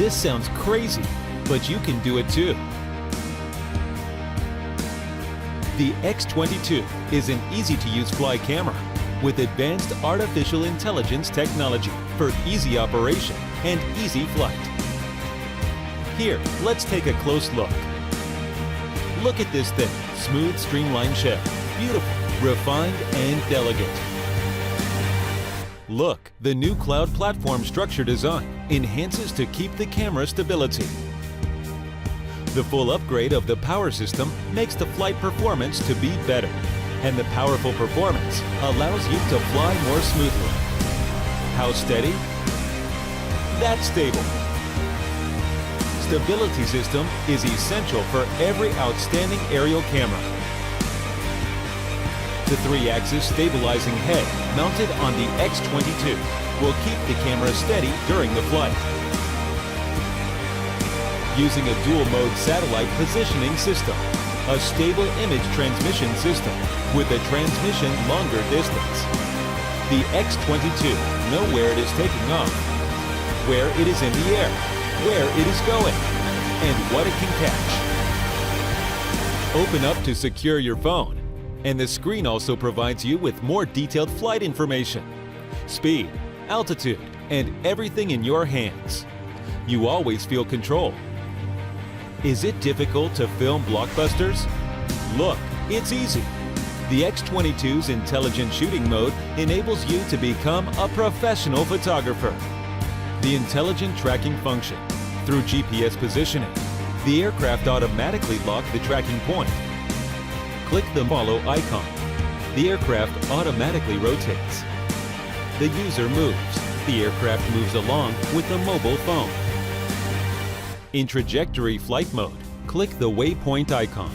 This sounds crazy, but you can do it too. The X22 is an easy-to-use fly camera with advanced artificial intelligence technology for easy operation and easy flight. Here, let's take a close look. Look at this thing, smooth, streamlined shell, beautiful, refined, and elegant. Look, the new cloud platform structure design enhances to keep the camera stability. The full upgrade of the power system makes the flight performance to be better, and the powerful performance allows you to fly more smoothly. How steady? That's stable. Stability system is essential for every outstanding aerial camera. The 3-axis stabilizing head mounted on the X22 will keep the camera steady during the flight. Using a dual-mode satellite positioning system, a stable image transmission system with a transmission longer distance. The X22 know where it is taking off, where it is in the air, where it is going, and what it can catch. Open up to secure your phone, and the screen also provides you with more detailed flight information, speed, altitude, and everything in your hands. You always feel control. Is it difficult to film blockbusters? Look, it's easy. The X22's intelligent shooting mode enables you to become a professional photographer. The intelligent tracking function. Through GPS positioning, the aircraft automatically lock the tracking point. Click the follow icon. The aircraft automatically rotates. The user moves. The aircraft moves along with the mobile phone. In trajectory flight mode, click the waypoint icon.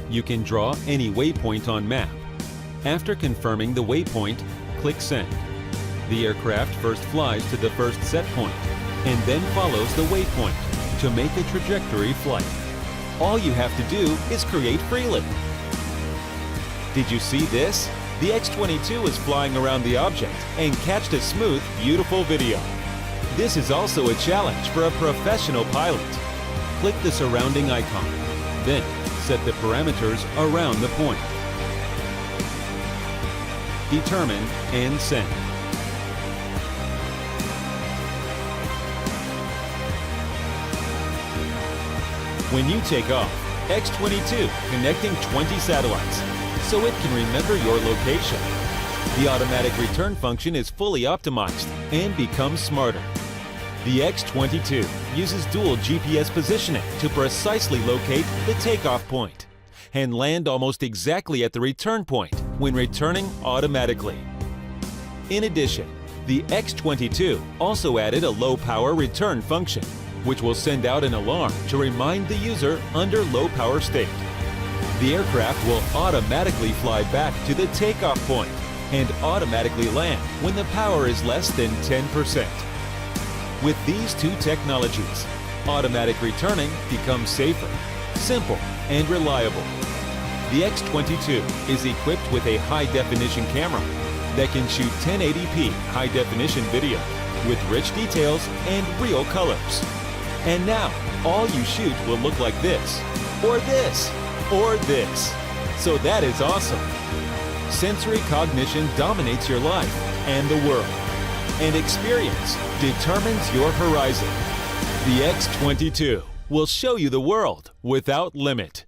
You can draw any waypoint on map. After confirming the waypoint, click Send. The aircraft first flies to the first set point and then follows the waypoint to make a trajectory flight. All you have to do is create freely. Did you see this? The X22 is flying around the object and catched a smooth, beautiful video. This is also a challenge for a professional pilot. Click the surrounding icon, then set the parameters around the point. Determine and send. When you take off, X22 connecting 20 satellites, so it can remember your location. The automatic return function is fully optimized and becomes smarter. The X22 uses dual GPS positioning to precisely locate the takeoff point and land almost exactly at the return point when returning automatically. In addition, the X22 also added a low-power return function, which will send out an alarm to remind the user under low-power state. The aircraft will automatically fly back to the takeoff point and automatically land when the power is less than 10%. With these two technologies, automatic returning becomes safer, simple, and reliable. The X22 is equipped with a high-definition camera that can shoot 1080p high-definition video with rich details and real colors. And now, all you shoot will look like this, or this, or this. So that is awesome. Sensory cognition dominates your life and the world, and experience determines your horizon. The X22 will show you the world without limit.